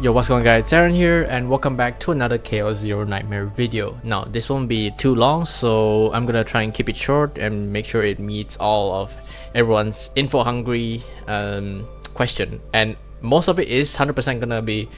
Yo, what's going on guys, Aaron here and welcome back to another chaoszeronightmare video. Now this won't be too long, so I'm gonna try and keep it short and make sure it meets all of everyone's info hungry question, and most of it is 100% gonna be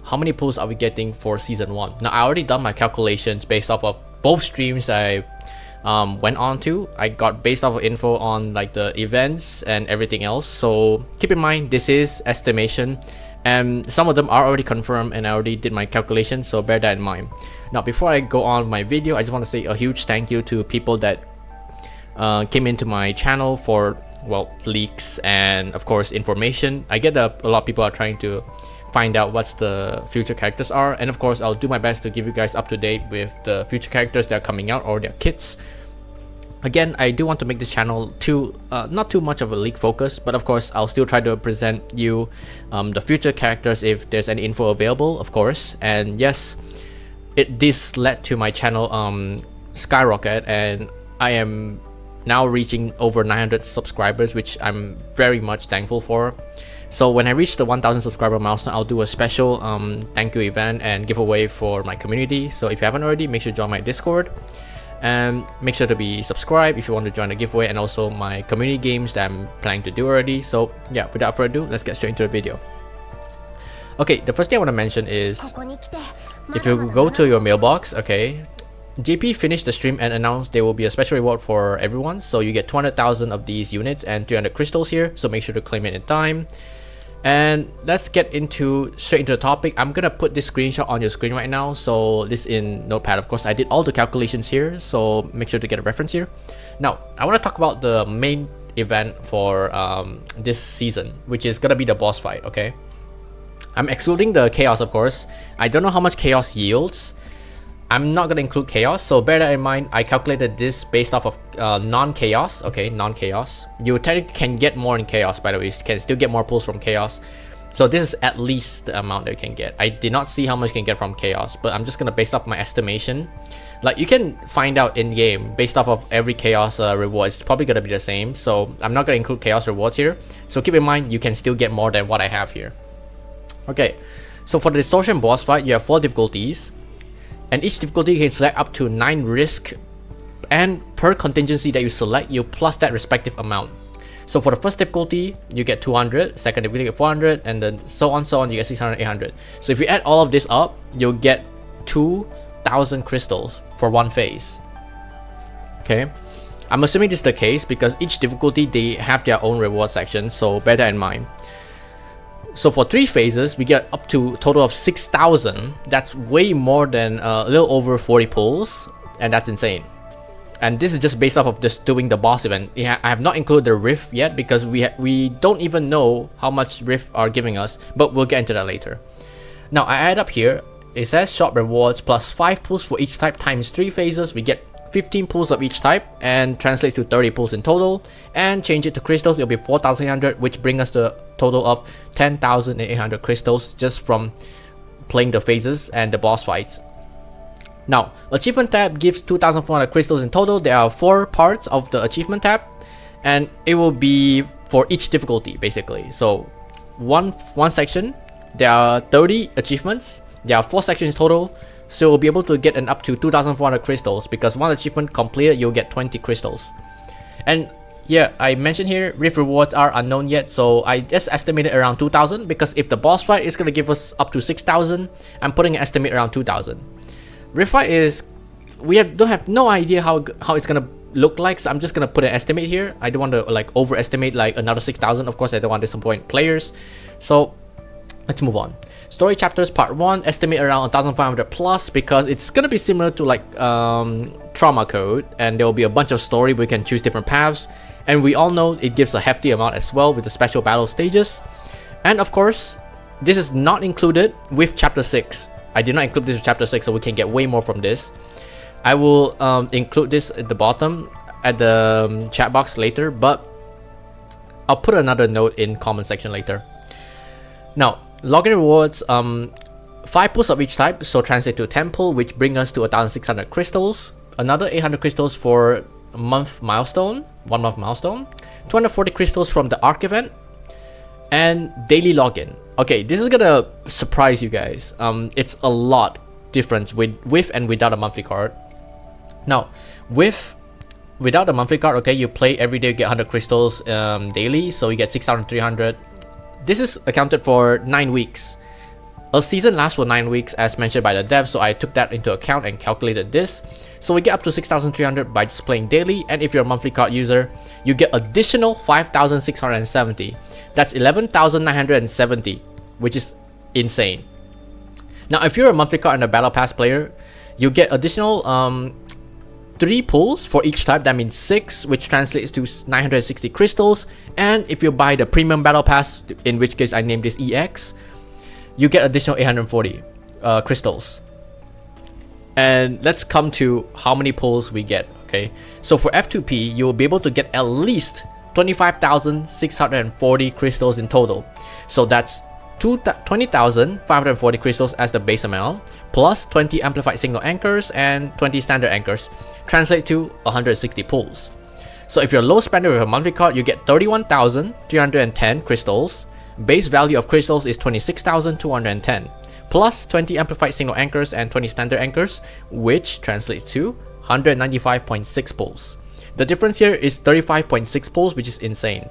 how many pulls are we getting for season 1. Now I already done my calculations based off of both streams that I went on to. I got based off of info on like the events and everything else, so keep in mind this is estimation and some of them are already confirmed and I already did my calculations, so bear that in mind. Now before I go on with my video, I just want to say a huge thank you to people that came into my channel for, well, leaks and of course information. I get a lot of people are trying to find out what's the future characters are, and of course I'll do my best to give you guys up to date with the future characters that are coming out or their kits. Again, I do want to make this channel not too much of a leak focus, but of course I'll still try to present you the future characters if there's any info available, of course. And yes, this led to my channel skyrocket, and I am now reaching over 900 subscribers, which I'm very much thankful for. So when I reach the 1000 subscriber milestone, I'll do a special thank you event and giveaway for my community. So if you haven't already, make sure to join my Discord and make sure to be subscribed if you want to join the giveaway, and also my community games that I'm planning to do already. So yeah, without further ado, let's get straight into the video. Okay, the first thing I want to mention is if you go to your mailbox, okay, JP finished the stream and announced there will be a special reward for everyone, so you get 200,000 of these units and 300 crystals here, so make sure to claim it in time. And let's get straight into the topic. I'm gonna put this screenshot on your screen right now, so this in Notepad. Of course I did all the calculations here, so make sure to get a reference here. Now I want to talk about the main event for this season, which is gonna be the boss fight. Okay, I'm excluding the chaos, of course. I don't know how much chaos yields. I'm not gonna include chaos, so bear that in mind. I calculated this based off of non-chaos. Okay, non-chaos. You technically can get more in chaos, by the way. You can still get more pulls from chaos. So this is at least the amount that you can get. I did not see how much you can get from chaos, but I'm just gonna base off my estimation. Like you can find out in game based off of every chaos reward. It's probably gonna be the same. So I'm not gonna include chaos rewards here. So keep in mind you can still get more than what I have here. Okay, so for the distortion boss fight, you have 4 difficulties. And each difficulty you can select up to 9 risk, and per contingency that you select, you plus that respective amount. So for the first difficulty, you get 200, second difficulty you get 400, and then so on, you get 600, 800. So if you add all of this up, you'll get 2,000 crystals for one phase. Okay, I'm assuming this is the case because each difficulty, they have their own reward section, so bear that in mind. So for 3 phases, we get up to a total of 6,000. That's way more than a little over 40 pulls, and that's insane. And this is just based off of just doing the boss event. I have not included the rift yet because we don't even know how much rift are giving us, but we'll get into that later. Now I add up here. It says shop rewards plus 5 pulls for each type times 3 phases. We get 15 pulls of each type and translates to 30 pulls in total, and change it to crystals, it'll be 4,800, which brings us to a total of 10,800 crystals just from playing the phases and the boss fights. Now achievement tab gives 2,400 crystals in total. There are 4 parts of the achievement tab, and it will be for each difficulty basically. So one section, there are 30 achievements. There are 4 sections total, so you'll be able to get an up to 2,400 crystals, because one achievement completed, you'll get 20 crystals. And yeah, I mentioned here, rift rewards are unknown yet, so I just estimated around 2,000, because if the boss fight is going to give us up to 6,000, I'm putting an estimate around 2,000. Rift fight is, don't have no idea how it's going to look like, so I'm just going to put an estimate here. I don't want to like overestimate like another 6,000. Of course, I don't want to disappoint players. So let's move on. Story chapters part 1, estimate around 1,500 plus, because it's gonna be similar to like trauma code, and there will be a bunch of story. We can choose different paths, and we all know it gives a hefty amount as well with the special battle stages. And of course, this is not included with chapter 6. I did not include this with chapter 6, so we can get way more from this. I will include this at the bottom at the chat box later, but I'll put another note in comment section later. Now login rewards, 5 pulls of each type, so translate to 10 pull, which bring us to 1,600 crystals. Another 800 crystals for a month milestone, 1 month milestone. 240 crystals from the arc event, and daily login. Okay, this is gonna surprise you guys. It's a lot difference with and without a monthly card. Now, without a monthly card, okay, you play every day, you get 100 crystals daily, so you get 6,300. This is accounted for 9 weeks. A season lasts for 9 weeks as mentioned by the dev, so I took that into account and calculated this. So we get up to 6,300 by just playing daily, and if you're a monthly card user, you get additional 5,670. That's 11,970, which is insane. Now, if you're a monthly card and a battle pass player, you get additional 3 pulls for each type. That means 6, which translates to 960 crystals. And if you buy the premium battle pass, in which case I named this EX, you get additional 840 crystals. And let's come to how many pulls we get. Okay, so for F2P, you will be able to get at least 25,640 crystals in total. So that's 20,540 crystals as the base amount, plus 20 amplified signal anchors and 20 standard anchors, translates to 160 pulls. So if you're a low spender with a monthly card, you get 31,310 crystals. Base value of crystals is 26,210, plus 20 amplified signal anchors and 20 standard anchors, which translates to 195.6 pulls. The difference here is 35.6 pulls, which is insane.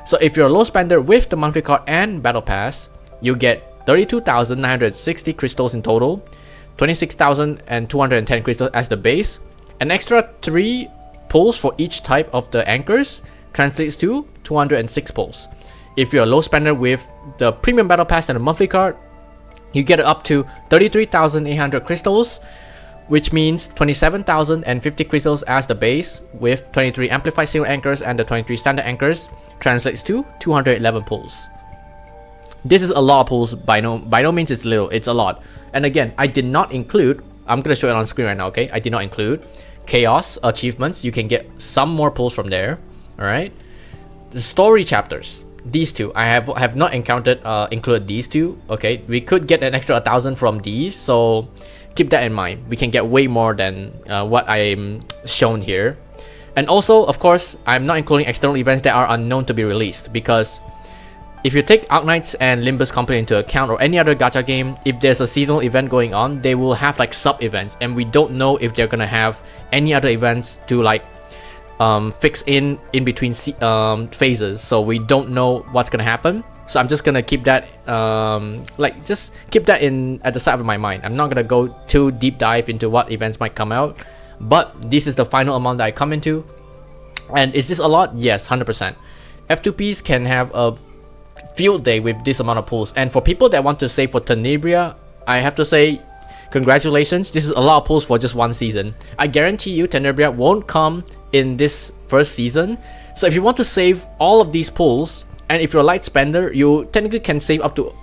So if you're a low spender with the monthly card and battle pass, you get 32,960 crystals in total, 26,210 crystals as the base. An extra 3 pulls for each type of the anchors translates to 206 pulls. If you're a low spender with the premium battle pass and a monthly card, you get up to 33,800 crystals, which means 27,050 crystals as the base, with 23 amplified signal anchors and the 23 standard anchors, translates to 211 pulls. This is a lot of pulls. By no means it's little, it's a lot. And again, I did not include, I'm gonna show it on screen right now, okay? I did not include chaos achievements. You can get some more pulls from there. All right, the story chapters, these two I have not encountered include these two. Okay, we could get an extra 1,000 from these, so keep that in mind. We can get way more than what I'm shown here. And also, of course, I'm not including external events that are unknown to be released, because if you take Arknights and Limbus Company into account, or any other gacha game, if there's a seasonal event going on, they will have like sub-events, and we don't know if they're gonna have any other events to like fix in between phases, so we don't know what's gonna happen. So I'm just gonna keep that just keep that in at the side of my mind. I'm not gonna go too deep dive into what events might come out, but this is the final amount that I come into. And is this a lot? Yes, 100%. F2Ps can have a field day with this amount of pulls, and for people that want to save for Tenebria, I have to say congratulations. This is a lot of pulls for just one season. I guarantee you Tenebria won't come in this first season, so if you want to save all of these pulls, and if you're a light spender, you technically can save up to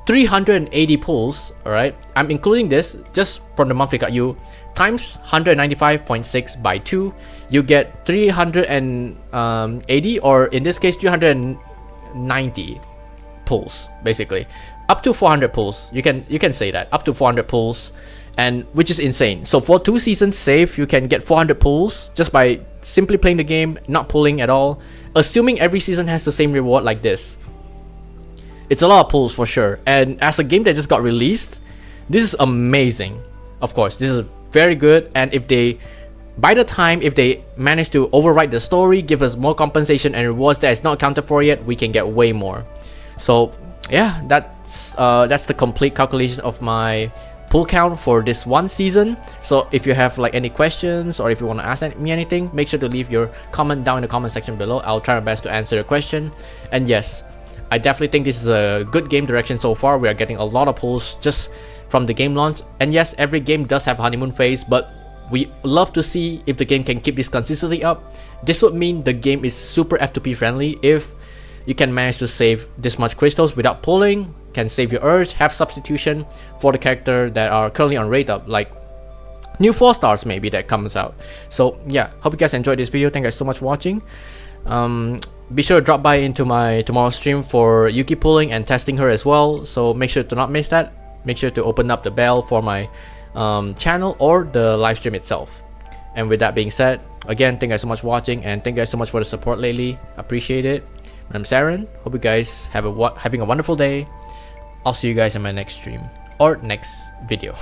380 pulls. All right, I'm including this just from the monthly card. You times 195.6 by 2, you get 380, or in this case 390 pulls, basically up to 400 pulls. You can say that up to 400 pulls, and which is insane. So for 2 seasons save, you can get 400 pulls just by simply playing the game, not pulling at all, assuming every season has the same reward like this. It's a lot of pulls for sure, and as a game that just got released, this is amazing. Of course, this is very good, and if they manage to overwrite the story, give us more compensation and rewards that is not accounted for yet, we can get way more. So yeah, that's the complete calculation of my pull count for this one season. So if you have like any questions, or if you want to ask me anything, make sure to leave your comment down in the comment section below. I'll try my best to answer your question. And yes, I definitely think this is a good game direction so far. We are getting a lot of pulls just from the game launch. And yes, every game does have a honeymoon phase, but we love to see if the game can keep this consistency up. This would mean the game is super F2P friendly if you can manage to save this much crystals without pulling, can save your urge, have substitution for the character that are currently on rate up, like new 4 stars maybe that comes out. So yeah, hope you guys enjoyed this video. Thank you guys so much for watching. Be sure to drop by into my tomorrow stream for Yuki pulling and testing her as well, so make sure to not miss that. Make sure to open up the bell for my channel or the live stream itself. And with that being said, again, thank you guys so much for watching, and thank you guys so much for the support lately. Appreciate it. I'm Saren. Hope you guys have having a wonderful day. I'll see you guys in my next stream or next video.